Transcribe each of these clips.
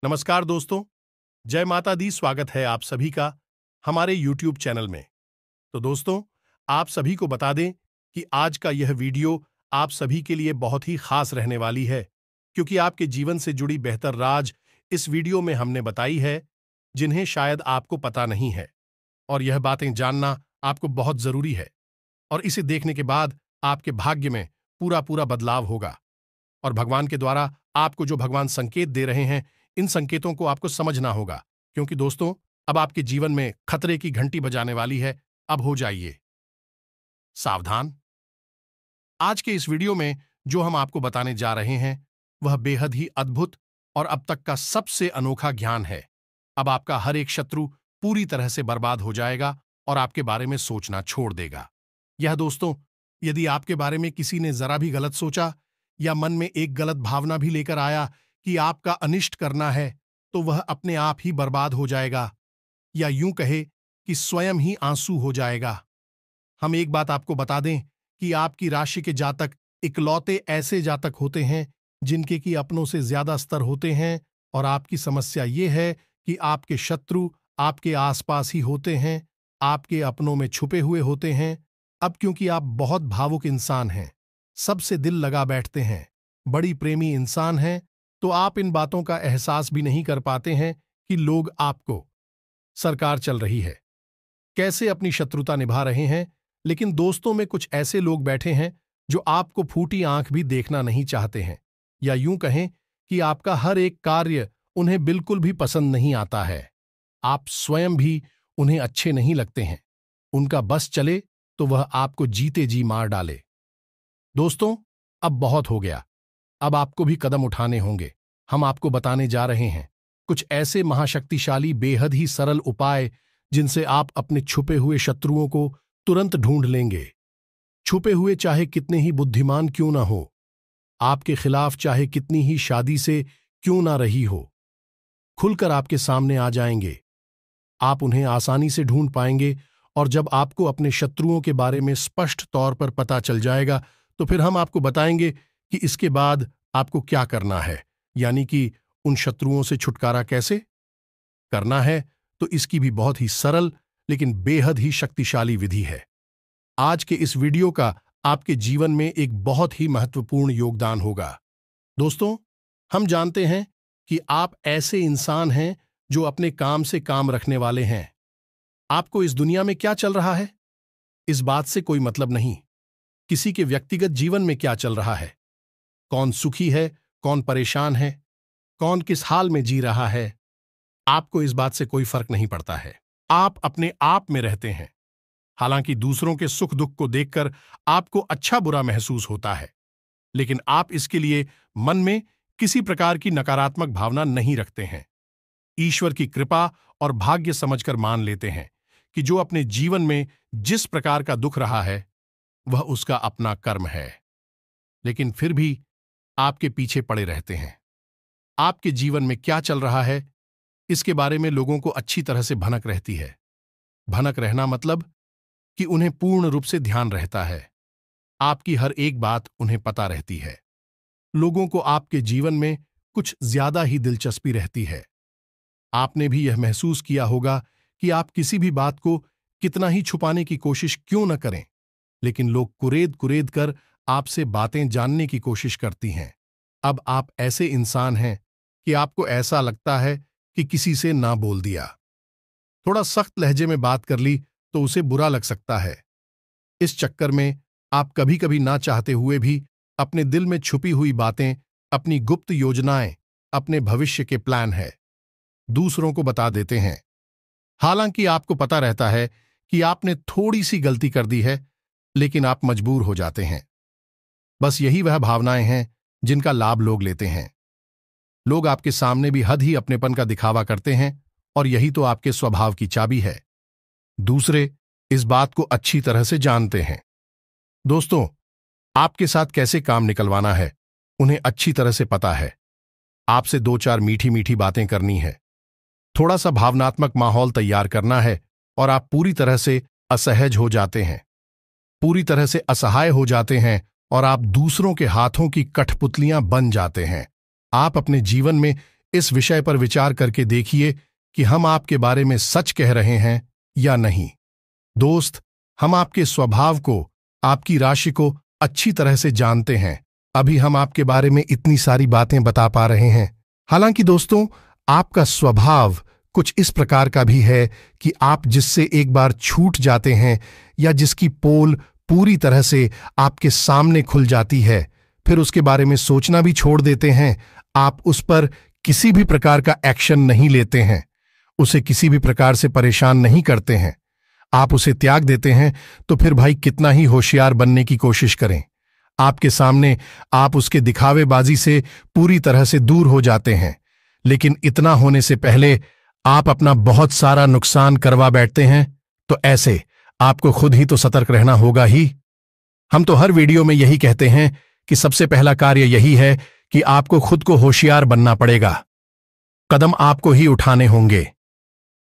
नमस्कार दोस्तों। जय माता दी। स्वागत है आप सभी का हमारे YouTube चैनल में। तो दोस्तों, आप सभी को बता दें कि आज का यह वीडियो आप सभी के लिए बहुत ही खास रहने वाली है, क्योंकि आपके जीवन से जुड़ी बेहतर राज इस वीडियो में हमने बताई है, जिन्हें शायद आपको पता नहीं है। और यह बातें जानना आपको बहुत जरूरी है, और इसे देखने के बाद आपके भाग्य में पूरा पूरा बदलाव होगा। और भगवान के द्वारा आपको जो भगवान संकेत दे रहे हैं, इन संकेतों को आपको समझना होगा, क्योंकि दोस्तों, अब आपके जीवन में खतरे की घंटी बजाने वाली है। अब हो जाइए सावधान। आज के इस वीडियो में जो हम आपको बताने जा रहे हैं, वह बेहद ही अद्भुत और अब तक का सबसे अनोखा ज्ञान है। अब आपका हर एक शत्रु पूरी तरह से बर्बाद हो जाएगा और आपके बारे में सोचना छोड़ देगा। यह दोस्तों, यदि आपके बारे में किसी ने जरा भी गलत सोचा या मन में एक गलत भावना भी लेकर आया कि आपका अनिष्ट करना है, तो वह अपने आप ही बर्बाद हो जाएगा, या यूं कहे कि स्वयं ही आंसू हो जाएगा। हम एक बात आपको बता दें कि आपकी राशि के जातक इकलौते ऐसे जातक होते हैं जिनके की अपनों से ज्यादा स्तर होते हैं, और आपकी समस्या ये है कि आपके शत्रु आपके आसपास ही होते हैं, आपके अपनों में छुपे हुए होते हैं। अब क्योंकि आप बहुत भावुक इंसान हैं, सबसे दिल लगा बैठते हैं, बड़ी प्रेमी इंसान हैं, तो आप इन बातों का एहसास भी नहीं कर पाते हैं कि लोग आपको, सरकार चल रही है, कैसे अपनी शत्रुता निभा रहे हैं। लेकिन दोस्तों में कुछ ऐसे लोग बैठे हैं जो आपको फूटी आंख भी देखना नहीं चाहते हैं, या यूं कहें कि आपका हर एक कार्य उन्हें बिल्कुल भी पसंद नहीं आता है। आप स्वयं भी उन्हें अच्छे नहीं लगते हैं। उनका बस चले तो वह आपको जीते जी मार डाले। दोस्तों, अब बहुत हो गया। अब आपको भी कदम उठाने होंगे। हम आपको बताने जा रहे हैं कुछ ऐसे महाशक्तिशाली बेहद ही सरल उपाय जिनसे आप अपने छुपे हुए शत्रुओं को तुरंत ढूंढ लेंगे। छुपे हुए चाहे कितने ही बुद्धिमान क्यों ना हो, आपके खिलाफ चाहे कितनी ही शादी से क्यों ना रही हो, खुलकर आपके सामने आ जाएंगे। आप उन्हें आसानी से ढूंढ पाएंगे, और जब आपको अपने शत्रुओं के बारे में स्पष्ट तौर पर पता चल जाएगा, तो फिर हम आपको बताएंगे कि इसके बाद आपको क्या करना है, यानी कि उन शत्रुओं से छुटकारा कैसे करना है। तो इसकी भी बहुत ही सरल लेकिन बेहद ही शक्तिशाली विधि है। आज के इस वीडियो का आपके जीवन में एक बहुत ही महत्वपूर्ण योगदान होगा। दोस्तों, हम जानते हैं कि आप ऐसे इंसान हैं जो अपने काम से काम रखने वाले हैं। आपको इस दुनिया में क्या चल रहा है, इस बात से कोई मतलब नहीं। किसी के व्यक्तिगत जीवन में क्या चल रहा है, कौन सुखी है, कौन परेशान है, कौन किस हाल में जी रहा है, आपको इस बात से कोई फर्क नहीं पड़ता है। आप अपने आप में रहते हैं। हालांकि दूसरों के सुख दुख को देखकर आपको अच्छा बुरा महसूस होता है, लेकिन आप इसके लिए मन में किसी प्रकार की नकारात्मक भावना नहीं रखते हैं। ईश्वर की कृपा और भाग्य समझकर मान लेते हैं कि जो अपने जीवन में जिस प्रकार का दुख रहा है, वह उसका अपना कर्म है। लेकिन फिर भी आपके पीछे पड़े रहते हैं। आपके जीवन में क्या चल रहा है, इसके बारे में लोगों को अच्छी तरह से भनक रहती है। भनक रहना मतलब कि उन्हें पूर्ण रूप से ध्यान रहता है। आपकी हर एक बात उन्हें पता रहती है। लोगों को आपके जीवन में कुछ ज्यादा ही दिलचस्पी रहती है। आपने भी यह महसूस किया होगा कि आप किसी भी बात को कितना ही छुपाने की कोशिश क्यों न करें, लेकिन लोग कुरेद कुरेद कर आपसे बातें जानने की कोशिश करती हैं। अब आप ऐसे इंसान हैं कि आपको ऐसा लगता है कि किसी से ना बोल दिया, थोड़ा सख्त लहजे में बात कर ली तो उसे बुरा लग सकता है। इस चक्कर में आप कभी कभी ना चाहते हुए भी अपने दिल में छुपी हुई बातें, अपनी गुप्त योजनाएं, अपने भविष्य के प्लान है, दूसरों को बता देते हैं। हालांकि आपको पता रहता है कि आपने थोड़ी सी गलती कर दी है, लेकिन आप मजबूर हो जाते हैं। बस यही वह भावनाएं हैं जिनका लाभ लोग लेते हैं। लोग आपके सामने भी हद ही अपनेपन का दिखावा करते हैं, और यही तो आपके स्वभाव की चाबी है। दूसरे इस बात को अच्छी तरह से जानते हैं। दोस्तों, आपके साथ कैसे काम निकलवाना है उन्हें अच्छी तरह से पता है। आपसे दो चार मीठी मीठी बातें करनी है, थोड़ा सा भावनात्मक माहौल तैयार करना है, और आप पूरी तरह से असहज हो जाते हैं, पूरी तरह से असहाय हो जाते हैं, और आप दूसरों के हाथों की कठपुतलियां बन जाते हैं। आप अपने जीवन में इस विषय पर विचार करके देखिए कि हम आपके बारे में सच कह रहे हैं या नहीं। दोस्त, हम आपके स्वभाव को, आपकी राशि को अच्छी तरह से जानते हैं। अभी हम आपके बारे में इतनी सारी बातें बता पा रहे हैं। हालांकि दोस्तों, आपका स्वभाव कुछ इस प्रकार का भी है कि आप जिससे एक बार छूट जाते हैं या जिसकी पोल पूरी तरह से आपके सामने खुल जाती है, फिर उसके बारे में सोचना भी छोड़ देते हैं। आप उस पर किसी भी प्रकार का एक्शन नहीं लेते हैं, उसे किसी भी प्रकार से परेशान नहीं करते हैं। आप उसे त्याग देते हैं तो फिर भाई कितना ही होशियार बनने की कोशिश करें, आपके सामने आप उसके दिखावेबाजी से पूरी तरह से दूर हो जाते हैं। लेकिन इतना होने से पहले आप अपना बहुत सारा नुकसान करवा बैठते हैं, तो ऐसे आपको खुद ही तो सतर्क रहना होगा ही। हम तो हर वीडियो में यही कहते हैं कि सबसे पहला कार्य यही है कि आपको खुद को होशियार बनना पड़ेगा। कदम आपको ही उठाने होंगे।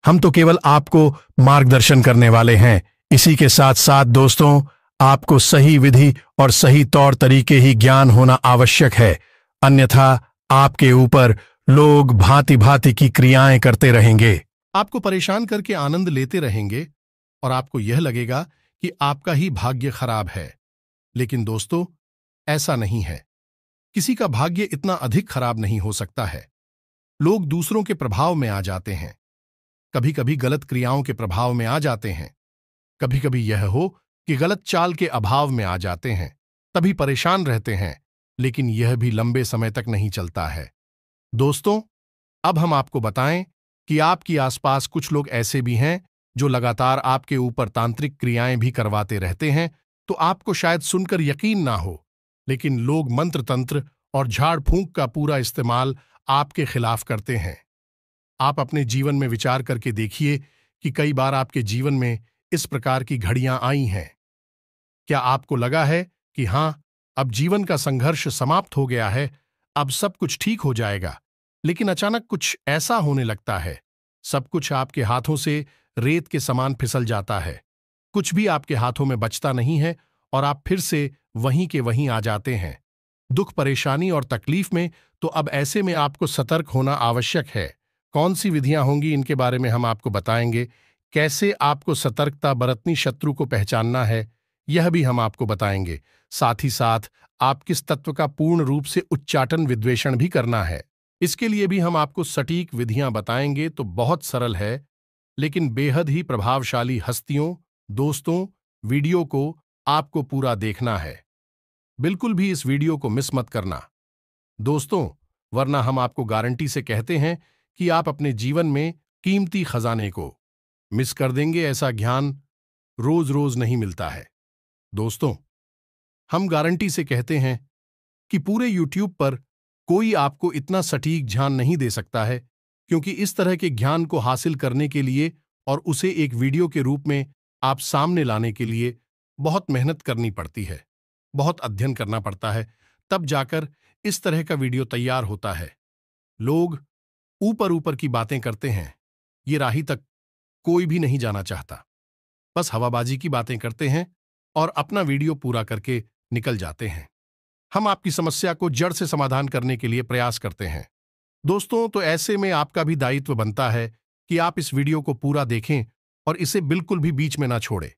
हम तो केवल आपको मार्गदर्शन करने वाले हैं। इसी के साथ साथ दोस्तों, आपको सही विधि और सही तौर तरीके ही ज्ञान होना आवश्यक है, अन्यथा आपके ऊपर लोग भांति भांति की क्रियाएं करते रहेंगे, आपको परेशान करके आनंद लेते रहेंगे और आपको यह लगेगा कि आपका ही भाग्य खराब है। लेकिन दोस्तों, ऐसा नहीं है। किसी का भाग्य इतना अधिक खराब नहीं हो सकता है। लोग दूसरों के प्रभाव में आ जाते हैं, कभी कभी गलत क्रियाओं के प्रभाव में आ जाते हैं, कभी कभी यह हो कि गलत चाल के अभाव में आ जाते हैं, तभी परेशान रहते हैं। लेकिन यह भी लंबे समय तक नहीं चलता है। दोस्तों, अब हम आपको बताएं कि आपके आसपास कुछ लोग ऐसे भी हैं जो लगातार आपके ऊपर तांत्रिक क्रियाएं भी करवाते रहते हैं। तो आपको शायद सुनकर यकीन ना हो, लेकिन लोग मंत्र तंत्र और झाड़ फूंक का पूरा इस्तेमाल आपके खिलाफ करते हैं। आप अपने जीवन में विचार करके देखिए कि कई बार आपके जीवन में इस प्रकार की घड़ियां आई हैं। क्या आपको लगा है कि हां, अब जीवन का संघर्ष समाप्त हो गया है, अब सब कुछ ठीक हो जाएगा, लेकिन अचानक कुछ ऐसा होने लगता है, सब कुछ आपके हाथों से रेत के समान फिसल जाता है, कुछ भी आपके हाथों में बचता नहीं है और आप फिर से वहीं के वहीं आ जाते हैं, दुख, परेशानी और तकलीफ में। तो अब ऐसे में आपको सतर्क होना आवश्यक है। कौन सी विधियां होंगी, इनके बारे में हम आपको बताएंगे। कैसे आपको सतर्कता बरतनी, शत्रु को पहचानना है, यह भी हम आपको बताएंगे। साथ ही साथ आप किस तत्व का पूर्ण रूप से उच्चाटन, विद्वेषण भी करना है, इसके लिए भी हम आपको सटीक विधियां बताएंगे। तो बहुत सरल है, लेकिन बेहद ही प्रभावशाली हस्तियों। दोस्तों, वीडियो को आपको पूरा देखना है, बिल्कुल भी इस वीडियो को मिस मत करना दोस्तों, वरना हम आपको गारंटी से कहते हैं कि आप अपने जीवन में कीमती खजाने को मिस कर देंगे। ऐसा ज्ञान रोज रोज नहीं मिलता है। दोस्तों, हम गारंटी से कहते हैं कि पूरे यूट्यूब पर कोई आपको इतना सटीक ज्ञान नहीं दे सकता है, क्योंकि इस तरह के ज्ञान को हासिल करने के लिए और उसे एक वीडियो के रूप में आप सामने लाने के लिए बहुत मेहनत करनी पड़ती है, बहुत अध्ययन करना पड़ता है, तब जाकर इस तरह का वीडियो तैयार होता है। लोग ऊपर ऊपर की बातें करते हैं, ये राही तक कोई भी नहीं जाना चाहता, बस हवाबाजी की बातें करते हैं और अपना वीडियो पूरा करके निकल जाते हैं। हम आपकी समस्या को जड़ से समाधान करने के लिए प्रयास करते हैं। दोस्तों, तो ऐसे में आपका भी दायित्व बनता है कि आप इस वीडियो को पूरा देखें और इसे बिल्कुल भी बीच में ना छोड़ें।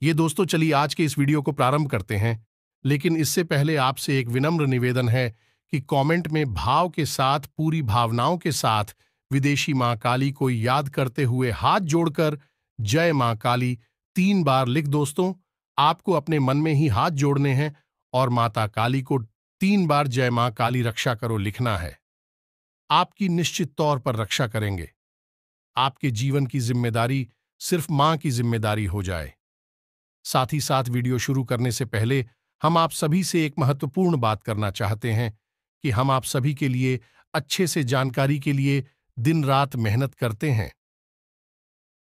ये दोस्तों, चलिए आज के इस वीडियो को प्रारंभ करते हैं, लेकिन इससे पहले आपसे एक विनम्र निवेदन है कि कमेंट में भाव के साथ, पूरी भावनाओं के साथ विदेशी मां काली को याद करते हुए हाथ जोड़कर जय मां काली 3 बार लिख। दोस्तों, आपको अपने मन में ही हाथ जोड़ने हैं और माता काली को 3 बार जय मां काली रक्षा करो लिखना है। आपकी निश्चित तौर पर रक्षा करेंगे। आपके जीवन की जिम्मेदारी सिर्फ मां की जिम्मेदारी हो जाए। साथ ही साथ वीडियो शुरू करने से पहले हम आप सभी से एक महत्वपूर्ण बात करना चाहते हैं कि हम आप सभी के लिए अच्छे से जानकारी के लिए दिन रात मेहनत करते हैं।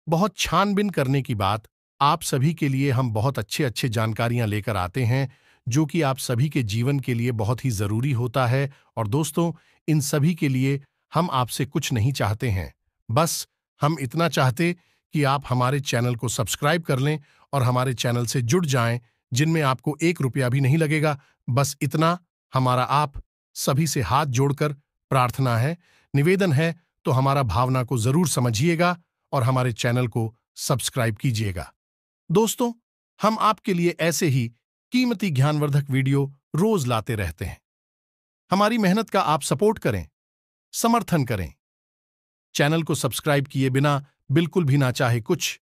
बहुत छानबीन करने की बात, आप सभी के लिए हम बहुत अच्छे अच्छे जानकारियां लेकर आते हैं, जो कि आप सभी के जीवन के लिए बहुत ही जरूरी होता है। और दोस्तों, इन सभी के लिए हम आपसे कुछ नहीं चाहते हैं, बस हम इतना चाहते कि आप हमारे चैनल को सब्सक्राइब कर लें और हमारे चैनल से जुड़ जाएं, जिनमें आपको 1 रुपया भी नहीं लगेगा। बस इतना हमारा आप सभी से हाथ जोड़कर प्रार्थना है। निवेदन है तो हमारा भावना को जरूर समझिएगा और हमारे चैनल को सब्सक्राइब कीजिएगा। दोस्तों, हम आपके लिए ऐसे ही कीमती ज्ञानवर्धक वीडियो रोज लाते रहते हैं। हमारी मेहनत का आप सपोर्ट करें, समर्थन करें। चैनल को सब्सक्राइब किए बिना बिल्कुल भी ना चाहे कुछ।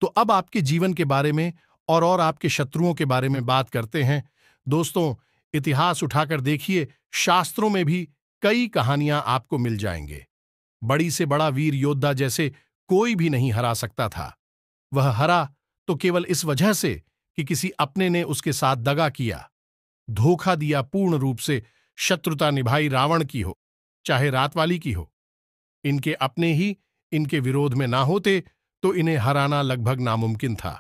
तो अब आपके जीवन के बारे में और आपके शत्रुओं के बारे में बात करते हैं। दोस्तों, इतिहास उठाकर देखिए, शास्त्रों में भी कई कहानियां आपको मिल जाएंगे। बड़ी से बड़ा वीर योद्धा जैसे कोई भी नहीं हरा सकता था। वह हरा तो केवल इस वजह से कि किसी अपने ने उसके साथ दगा किया, धोखा दिया, पूर्ण रूप से शत्रुता निभाई, रावण की हो चाहे रात वाली की हो। इनके अपने ही इनके विरोध में ना होते तो इन्हें हराना लगभग नामुमकिन था।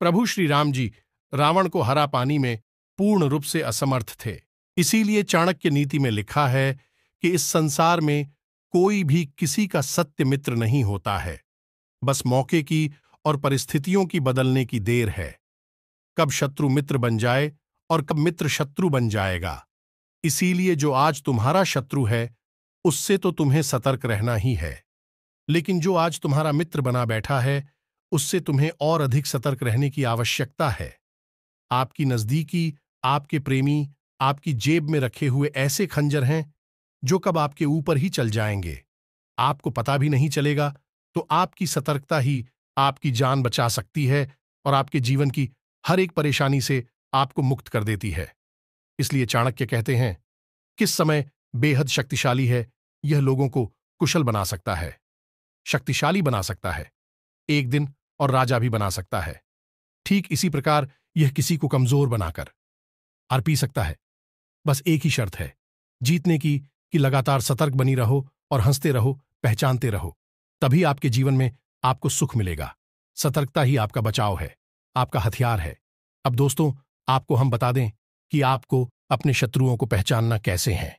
प्रभु श्री राम जी रावण को हरा पाने में पूर्ण रूप से असमर्थ थे। इसीलिए चाणक्य नीति में लिखा है कि इस संसार में कोई भी किसी का सत्य मित्र नहीं होता है, बस मौके की और परिस्थितियों की बदलने की देर है। कब शत्रु मित्र बन जाए और कब मित्र शत्रु बन जाएगा। इसीलिए जो आज तुम्हारा शत्रु है उससे तो तुम्हें सतर्क रहना ही है, लेकिन जो आज तुम्हारा मित्र बना बैठा है उससे तुम्हें और अधिक सतर्क रहने की आवश्यकता है। आपकी नजदीकी, आपके प्रेमी, आपकी जेब में रखे हुए ऐसे खंजर हैं जो कब आपके ऊपर ही चल जाएंगे, आपको पता भी नहीं चलेगा। तो आपकी सतर्कता ही आपकी जान बचा सकती है और आपके जीवन की हर एक परेशानी से आपको मुक्त कर देती है। इसलिए चाणक्य कहते हैं, किस समय बेहद शक्तिशाली है, यह लोगों को कुशल बना सकता है, शक्तिशाली बना सकता है, एक दिन और राजा भी बना सकता है। ठीक इसी प्रकार यह किसी को कमजोर बनाकर हार पी सकता है। बस एक ही शर्त है जीतने की, कि लगातार सतर्क बनी रहो और हंसते रहो, पहचानते रहो। तभी आपके जीवन में आपको सुख मिलेगा। सतर्कता ही आपका बचाव है, आपका हथियार है। अब दोस्तों, आपको हम बता दें कि आपको अपने शत्रुओं को पहचानना कैसे है।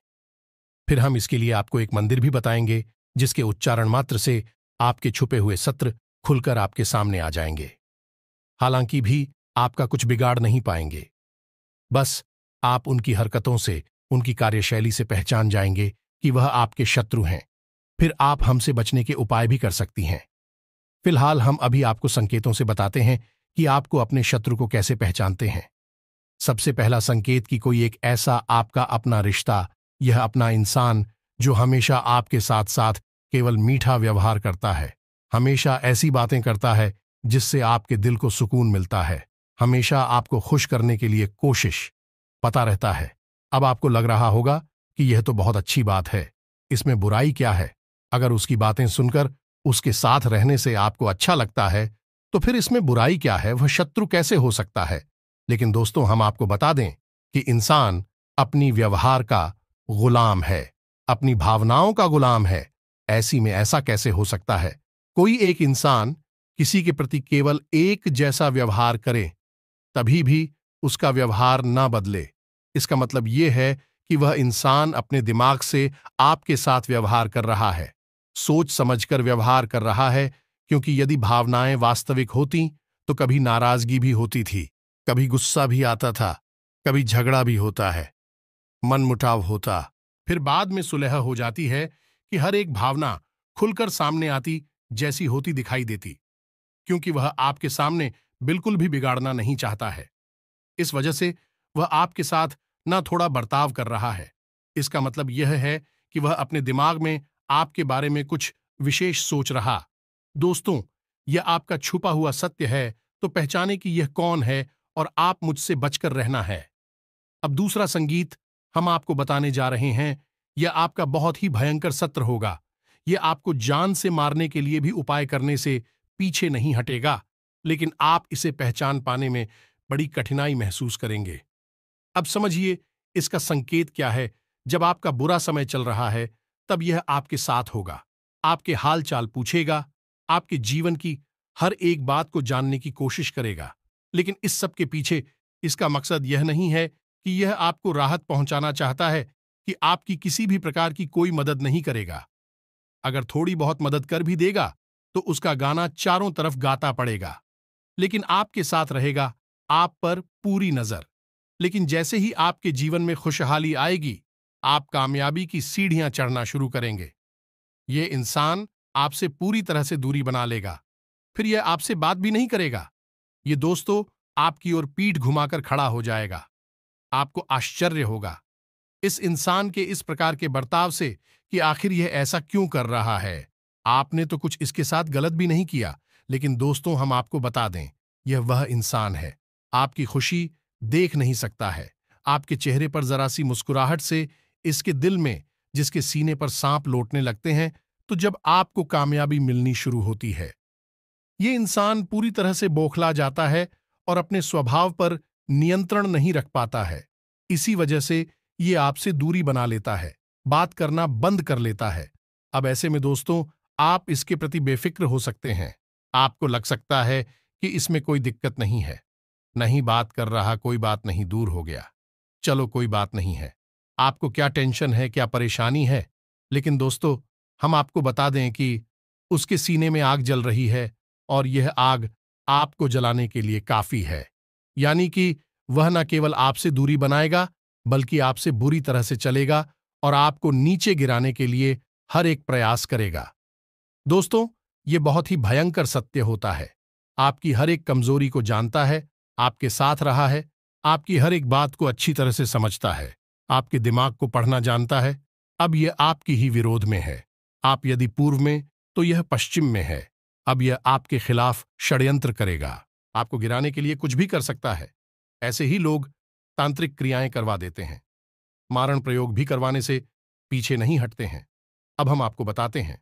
फिर हम इसके लिए आपको एक मंदिर भी बताएंगे जिसके उच्चारण मात्र से आपके छुपे हुए शत्रु खुलकर आपके सामने आ जाएंगे। हालांकि भी आपका कुछ बिगाड़ नहीं पाएंगे, बस आप उनकी हरकतों से, उनकी कार्यशैली से पहचान जाएंगे कि वह आपके शत्रु हैं। फिर आप हमसे बचने के उपाय भी कर सकती हैं। फिलहाल हम अभी आपको संकेतों से बताते हैं कि आपको अपने शत्रु को कैसे पहचानते हैं। सबसे पहला संकेत कि कोई एक ऐसा आपका अपना रिश्ता, यह अपना इंसान जो हमेशा आपके साथ साथ केवल मीठा व्यवहार करता है, हमेशा ऐसी बातें करता है जिससे आपके दिल को सुकून मिलता है, हमेशा आपको खुश करने के लिए कोशिश पता रहता है। अब आपको लग रहा होगा कि यह तो बहुत अच्छी बात है, इसमें बुराई क्या है। अगर उसकी बातें सुनकर उसके साथ रहने से आपको अच्छा लगता है तो फिर इसमें बुराई क्या है, वह शत्रु कैसे हो सकता है। लेकिन दोस्तों, हम आपको बता दें कि इंसान अपनी व्यवहार का गुलाम है, अपनी भावनाओं का गुलाम है। ऐसी में ऐसा कैसे हो सकता है कोई एक इंसान किसी के प्रति केवल एक जैसा व्यवहार करे तभी भी उसका व्यवहार ना बदले। इसका मतलब यह है कि वह इंसान अपने दिमाग से आपके साथ व्यवहार कर रहा है, सोच समझकर व्यवहार कर रहा है। क्योंकि यदि भावनाएं वास्तविक होती तो कभी नाराजगी भी होती थी, कभी गुस्सा भी आता था, कभी झगड़ा भी होता है, मनमुटाव होता, फिर बाद में सुलह हो जाती है कि हर एक भावना खुलकर सामने आती जैसी होती दिखाई देती, क्योंकि वह आपके सामने बिल्कुल भी बिगाड़ना नहीं चाहता है। इस वजह से वह आपके साथ ना थोड़ा बर्ताव कर रहा है। इसका मतलब यह है कि वह अपने दिमाग में आपके बारे में कुछ विशेष सोच रहा। दोस्तों, यह आपका छुपा हुआ सत्य है, तो पहचाने कि यह कौन है और आप मुझसे बचकर रहना है। अब दूसरा संगीत हम आपको बताने जा रहे हैं। यह आपका बहुत ही भयंकर सत्र होगा। यह आपको जान से मारने के लिए भी उपाय करने से पीछे नहीं हटेगा, लेकिन आप इसे पहचान पाने में बड़ी कठिनाई महसूस करेंगे। अब समझिए इसका संकेत क्या है। जब आपका बुरा समय चल रहा है तब यह आपके साथ होगा, आपके हाल चाल पूछेगा, आपके जीवन की हर एक बात को जानने की कोशिश करेगा। लेकिन इस सब के पीछे इसका मकसद यह नहीं है कि यह आपको राहत पहुंचाना चाहता है कि आपकी किसी भी प्रकार की कोई मदद नहीं करेगा। अगर थोड़ी बहुत मदद कर भी देगा तो उसका गाना चारों तरफ गाता पड़ेगा, लेकिन आपके साथ रहेगा, आप पर पूरी नजर। लेकिन जैसे ही आपके जीवन में खुशहाली आएगी, आप कामयाबी की सीढ़ियां चढ़ना शुरू करेंगे। ये इंसान आपसे पूरी तरह से दूरी बना लेगा। फिर यह आपसे बात भी नहीं करेगा। ये दोस्तों आपकी ओर पीठ घुमाकर खड़ा हो जाएगा। आपको आश्चर्य होगा इस इंसान के इस प्रकार के बर्ताव से कि आखिर यह ऐसा क्यों कर रहा है। आपने तो कुछ इसके साथ गलत भी नहीं किया, लेकिन दोस्तों हम आपको बता दें, यह वह इंसान है। आपकी खुशी देख नहीं सकता है। आपके चेहरे पर जरा सी मुस्कुराहट से इसके दिल में, जिसके सीने पर सांप लौटने लगते हैं, तो जब आपको कामयाबी मिलनी शुरू होती है, ये इंसान पूरी तरह से बौखला जाता है और अपने स्वभाव पर नियंत्रण नहीं रख पाता है। इसी वजह से ये आपसे दूरी बना लेता है, बात करना बंद कर लेता है। अब ऐसे में दोस्तों आप इसके प्रति बेफिक्र हो सकते हैं। आपको लग सकता है कि इसमें कोई दिक्कत नहीं है, नहीं बात कर रहा, कोई बात नहीं, दूर हो गया, चलो कोई बात नहीं है। आपको क्या टेंशन है, क्या परेशानी है? लेकिन दोस्तों हम आपको बता दें कि उसके सीने में आग जल रही है और यह आग आपको जलाने के लिए काफी है। यानी कि वह न केवल आपसे दूरी बनाएगा, बल्कि आपसे बुरी तरह से चलेगा और आपको नीचे गिराने के लिए हर एक प्रयास करेगा। दोस्तों ये बहुत ही भयंकर सत्य होता है। आपकी हर एक कमजोरी को जानता है, आपके साथ रहा है, आपकी हर एक बात को अच्छी तरह से समझता है, आपके दिमाग को पढ़ना जानता है। अब यह आपकी ही विरोध में है। आप यदि पूर्व में, तो यह पश्चिम में है। अब यह आपके खिलाफ षड्यंत्र करेगा, आपको गिराने के लिए कुछ भी कर सकता है। ऐसे ही लोग तांत्रिक क्रियाएं करवा देते हैं, मारण प्रयोग भी करवाने से पीछे नहीं हटते हैं। अब हम आपको बताते हैं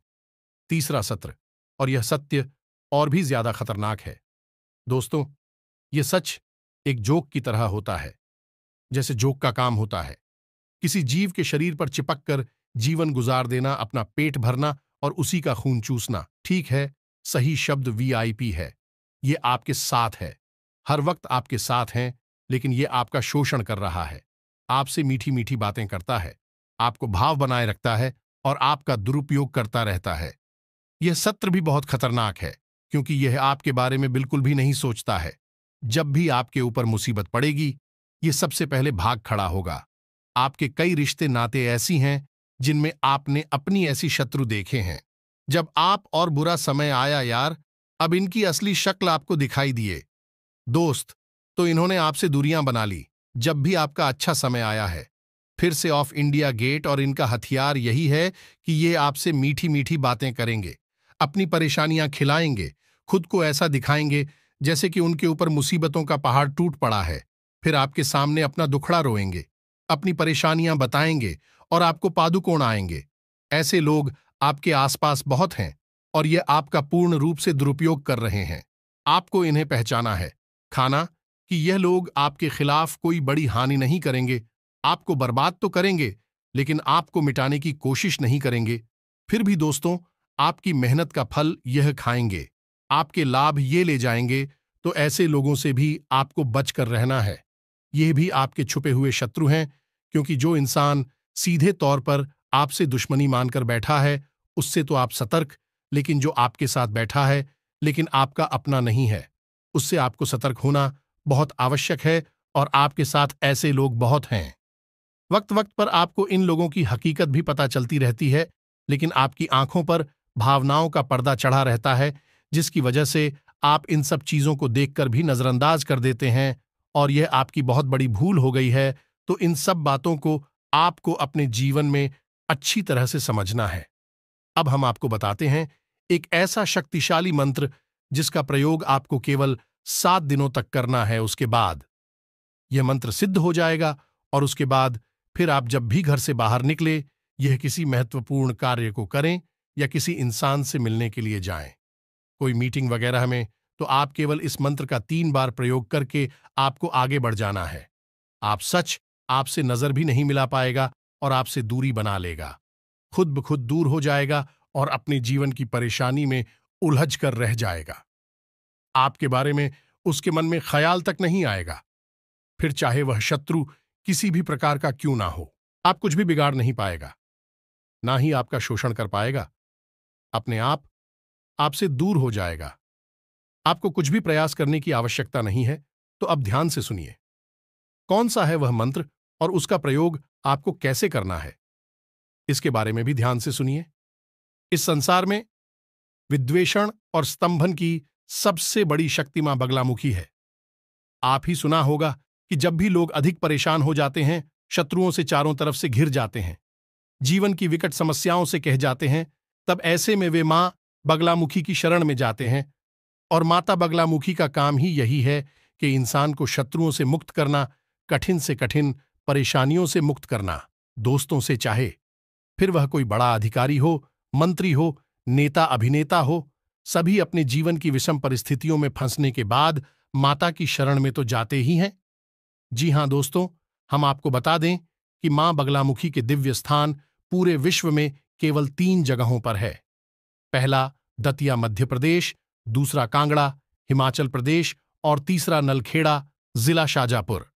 तीसरा सत्र, और यह सत्य और भी ज्यादा खतरनाक है। दोस्तों यह सच एक जोक की तरह होता है। जैसे जोक का काम होता है किसी जीव के शरीर पर चिपक कर जीवन गुजार देना, अपना पेट भरना और उसी का खून चूसना। ठीक है, सही शब्द वीआईपी है। ये आपके साथ है, हर वक्त आपके साथ हैं, लेकिन ये आपका शोषण कर रहा है। आपसे मीठी मीठी बातें करता है, आपको भाव बनाए रखता है और आपका दुरुपयोग करता रहता है। यह सत्र भी बहुत खतरनाक है, क्योंकि यह आपके बारे में बिल्कुल भी नहीं सोचता है। जब भी आपके ऊपर मुसीबत पड़ेगी, ये सबसे पहले भाग खड़ा होगा। आपके कई रिश्ते नाते ऐसी हैं जिनमें आपने अपनी ऐसी शत्रु देखे हैं। जब आप और बुरा समय आया यार, अब इनकी असली शक्ल आपको दिखाई दिए। दोस्त तो इन्होंने आपसे दूरियां बना ली। जब भी आपका अच्छा समय आया है, फिर से ऑफ इंडिया गेट, और इनका हथियार यही है कि ये आपसे मीठी मीठी बातें करेंगे, अपनी परेशानियां खिलाएंगे, खुद को ऐसा दिखाएंगे जैसे कि उनके ऊपर मुसीबतों का पहाड़ टूट पड़ा है। फिर आपके सामने अपना दुखड़ा रोएंगे, अपनी परेशानियां बताएंगे और आपको पादुकोण आएंगे। ऐसे लोग आपके आसपास बहुत हैं और ये आपका पूर्ण रूप से दुरुपयोग कर रहे हैं। आपको इन्हें पहचाना है, खाना कि यह लोग आपके खिलाफ कोई बड़ी हानि नहीं करेंगे, आपको बर्बाद तो करेंगे, लेकिन आपको मिटाने की कोशिश नहीं करेंगे। फिर भी दोस्तों आपकी मेहनत का फल यह खाएंगे, आपके लाभ ये ले जाएंगे। तो ऐसे लोगों से भी आपको बचकर रहना है। ये भी आपके छुपे हुए शत्रु हैं, क्योंकि जो इंसान सीधे तौर पर आपसे दुश्मनी मानकर बैठा है, उससे तो आप सतर्क, लेकिन जो आपके साथ बैठा है लेकिन आपका अपना नहीं है, उससे आपको सतर्क होना बहुत आवश्यक है। और आपके साथ ऐसे लोग बहुत हैं। वक्त वक्त पर आपको इन लोगों की हकीकत भी पता चलती रहती है, लेकिन आपकी आंखों पर भावनाओं का पर्दा चढ़ा रहता है, जिसकी वजह से आप इन सब चीजों को देखकर भी नजरअंदाज कर देते हैं। और यह आपकी बहुत बड़ी भूल हो गई है। तो इन सब बातों को आपको अपने जीवन में अच्छी तरह से समझना है। अब हम आपको बताते हैं एक ऐसा शक्तिशाली मंत्र जिसका प्रयोग आपको केवल 7 दिनों तक करना है। उसके बाद यह मंत्र सिद्ध हो जाएगा और उसके बाद फिर आप जब भी घर से बाहर निकले, यह किसी महत्वपूर्ण कार्य को करें या किसी इंसान से मिलने के लिए जाएं, कोई मीटिंग वगैरह में, तो आप केवल इस मंत्र का 3 बार प्रयोग करके आपको आगे बढ़ जाना है। आप सच आपसे नजर भी नहीं मिला पाएगा और आपसे दूरी बना लेगा, खुद ब खुद दूर हो जाएगा और अपने जीवन की परेशानी में उलझ कर रह जाएगा। आपके बारे में उसके मन में ख्याल तक नहीं आएगा, फिर चाहे वह शत्रु किसी भी प्रकार का क्यों ना हो। आप कुछ भी बिगाड़ नहीं पाएगा, ना ही आपका शोषण कर पाएगा। अपने आप आपसे दूर हो जाएगा। आपको कुछ भी प्रयास करने की आवश्यकता नहीं है। तो अब ध्यान से सुनिए, कौन सा है वह मंत्र और उसका प्रयोग आपको कैसे करना है, इसके बारे में भी ध्यान से सुनिए। इस संसार में विद्वेषण और स्तंभन की सबसे बड़ी शक्ति मां बगलामुखी है। आप ही सुना होगा कि जब भी लोग अधिक परेशान हो जाते हैं, शत्रुओं से चारों तरफ से घिर जाते हैं, जीवन की विकट समस्याओं से कह जाते हैं, तब ऐसे में वे मां बगलामुखी की शरण में जाते हैं। और माता बगलामुखी का काम ही यही है कि इंसान को शत्रुओं से मुक्त करना, कठिन से कठिन परेशानियों से मुक्त करना। दोस्तों से चाहे फिर वह कोई बड़ा अधिकारी हो, मंत्री हो, नेता अभिनेता हो, सभी अपने जीवन की विषम परिस्थितियों में फंसने के बाद माता की शरण में तो जाते ही हैं। जी हां दोस्तों, हम आपको बता दें कि मां बगलामुखी के दिव्य स्थान पूरे विश्व में केवल 3 जगहों पर है। पहला दतिया मध्य प्रदेश, दूसरा कांगड़ा हिमाचल प्रदेश और तीसरा नलखेड़ा जिला शाजापुर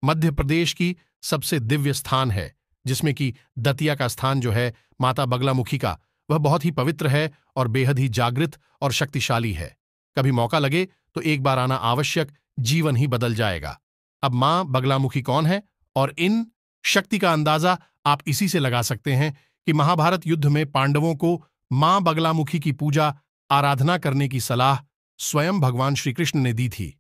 मध्य प्रदेश की सबसे दिव्य स्थान है, जिसमें कि दतिया का स्थान जो है माता बगलामुखी का, वह बहुत ही पवित्र है और बेहद ही जागृत और शक्तिशाली है। कभी मौका लगे तो एक बार आना आवश्यक, जीवन ही बदल जाएगा। अब मां बगलामुखी कौन है और इन शक्ति का अंदाजा आप इसी से लगा सकते हैं कि महाभारत युद्ध में पांडवों को मां बगलामुखी की पूजा आराधना करने की सलाह स्वयं भगवान श्री कृष्ण ने दी थी।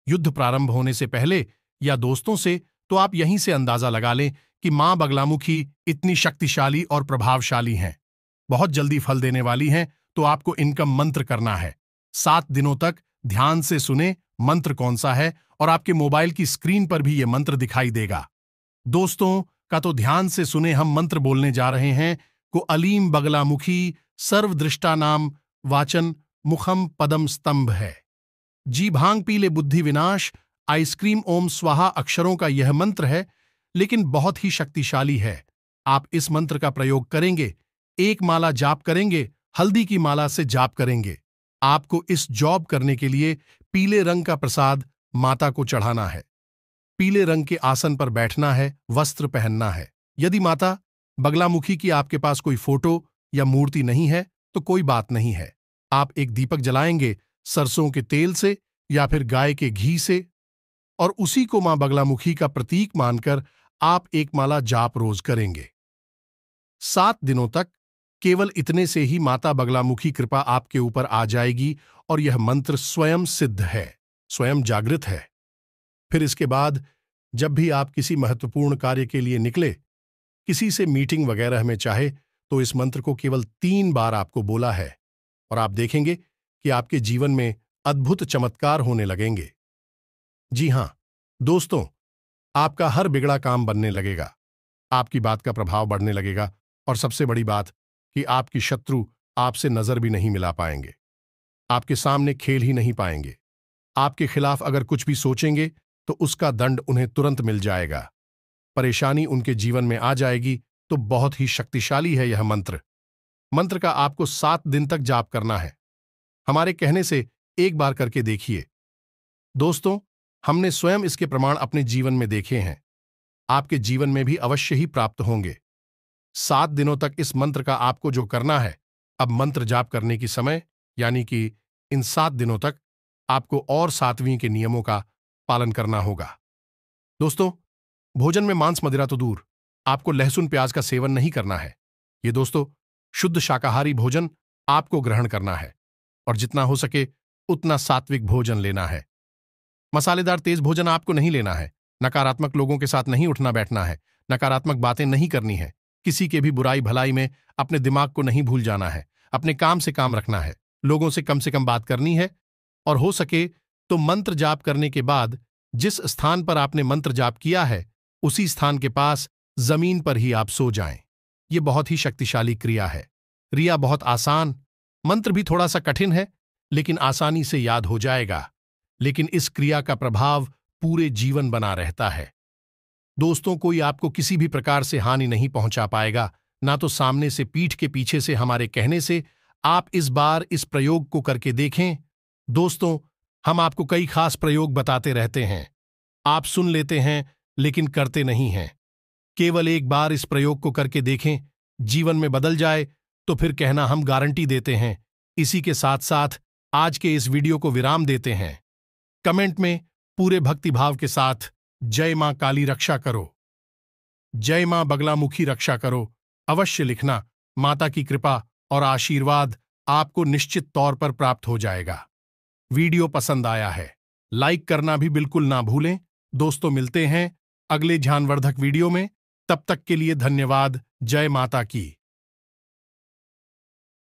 युद्ध प्रारंभ होने से पहले या दोस्तों से तो आप यहीं से अंदाजा लगा लें कि मां बगलामुखी इतनी शक्तिशाली और प्रभावशाली हैं, बहुत जल्दी फल देने वाली हैं। तो आपको इनका मंत्र करना है। 7 दिनों तक ध्यान से सुने मंत्र कौन सा है, और आपके मोबाइल की स्क्रीन पर भी यह मंत्र दिखाई देगा। दोस्तों का तो ध्यान से सुने, हम मंत्र बोलने जा रहे हैं को अलीम बगलामुखी सर्वदृष्टा नाम वाचन मुखम पदम स्तंभ है। जी भांग पीले बुद्धि विनाश आइसक्रीम ओम स्वाहा अक्षरों का यह मंत्र है, लेकिन बहुत ही शक्तिशाली है। आप इस मंत्र का प्रयोग करेंगे, एक माला जाप करेंगे, हल्दी की माला से जाप करेंगे। आपको इस जॉब करने के लिए पीले रंग का प्रसाद माता को चढ़ाना है, पीले रंग के आसन पर बैठना है, वस्त्र पहनना है। यदि माता बगलामुखी की आपके पास कोई फोटो या मूर्ति नहीं है तो कोई बात नहीं है। आप एक दीपक जलाएंगे सरसों के तेल से या फिर गाय के घी से, और उसी को मां बगलामुखी का प्रतीक मानकर आप एक माला जाप रोज करेंगे। 7 दिनों तक केवल इतने से ही माता बगलामुखी कृपा आपके ऊपर आ जाएगी और यह मंत्र स्वयं सिद्ध है, स्वयं जागृत है। फिर इसके बाद जब भी आप किसी महत्वपूर्ण कार्य के लिए निकले, किसी से मीटिंग वगैरह में चाहे, तो इस मंत्र को केवल 3 बार आपको बोला है और आप देखेंगे कि आपके जीवन में अद्भुत चमत्कार होने लगेंगे। जी हां दोस्तों, आपका हर बिगड़ा काम बनने लगेगा, आपकी बात का प्रभाव बढ़ने लगेगा, और सबसे बड़ी बात कि आपकी शत्रु आपसे नजर भी नहीं मिला पाएंगे, आपके सामने खेल ही नहीं पाएंगे। आपके खिलाफ अगर कुछ भी सोचेंगे तो उसका दंड उन्हें तुरंत मिल जाएगा, परेशानी उनके जीवन में आ जाएगी। तो बहुत ही शक्तिशाली है यह मंत्र। मंत्र का आपको 7 दिन तक जाप करना है। हमारे कहने से एक बार करके देखिए। दोस्तों, हमने स्वयं इसके प्रमाण अपने जीवन में देखे हैं, आपके जीवन में भी अवश्य ही प्राप्त होंगे। 7 दिनों तक इस मंत्र का आपको जो करना है, अब मंत्र जाप करने की समय, यानी कि इन 7 दिनों तक आपको और 7वीं के नियमों का पालन करना होगा। दोस्तों, भोजन में मांस मदिरा तो दूर, आपको लहसुन प्याज का सेवन नहीं करना है। ये दोस्तों, शुद्ध शाकाहारी भोजन आपको ग्रहण करना है और जितना हो सके उतना सात्विक भोजन लेना है। मसालेदार तेज भोजन आपको नहीं लेना है। नकारात्मक लोगों के साथ नहीं उठना बैठना है, नकारात्मक बातें नहीं करनी है, किसी के भी बुराई भलाई में अपने दिमाग को नहीं भूल जाना है, अपने काम से काम रखना है, लोगों से कम बात करनी है, और हो सके तो मंत्र जाप करने के बाद जिस स्थान पर आपने मंत्र जाप किया है उसी स्थान के पास जमीन पर ही आप सो जाएं। ये बहुत ही शक्तिशाली क्रिया है। क्रिया बहुत आसान, मंत्र भी थोड़ा सा कठिन है, लेकिन आसानी से याद हो जाएगा। लेकिन इस क्रिया का प्रभाव पूरे जीवन बना रहता है। दोस्तों, कोई आपको किसी भी प्रकार से हानि नहीं पहुंचा पाएगा, ना तो सामने से, पीठ के पीछे से, हमारे कहने से। आप इस बार इस प्रयोग को करके देखें। दोस्तों, हम आपको कई खास प्रयोग बताते रहते हैं, आप सुन लेते हैं लेकिन करते नहीं हैं। केवल एक बार इस प्रयोग को करके देखें, जीवन में बदल जाए तो फिर कहना हम गारंटी देते हैं। इसी के साथ साथ आज के इस वीडियो को विराम देते हैं। कमेंट में पूरे भक्तिभाव के साथ जय मां काली रक्षा करो। जय मां बगलामुखी रक्षा करो अवश्य लिखना। माता की कृपा और आशीर्वाद आपको निश्चित तौर पर प्राप्त हो जाएगा। वीडियो पसंद आया है लाइक करना भी बिल्कुल ना भूलें। दोस्तों, मिलते हैं अगले ज्ञानवर्धक वीडियो में। तब तक के लिए धन्यवाद। जय माता की।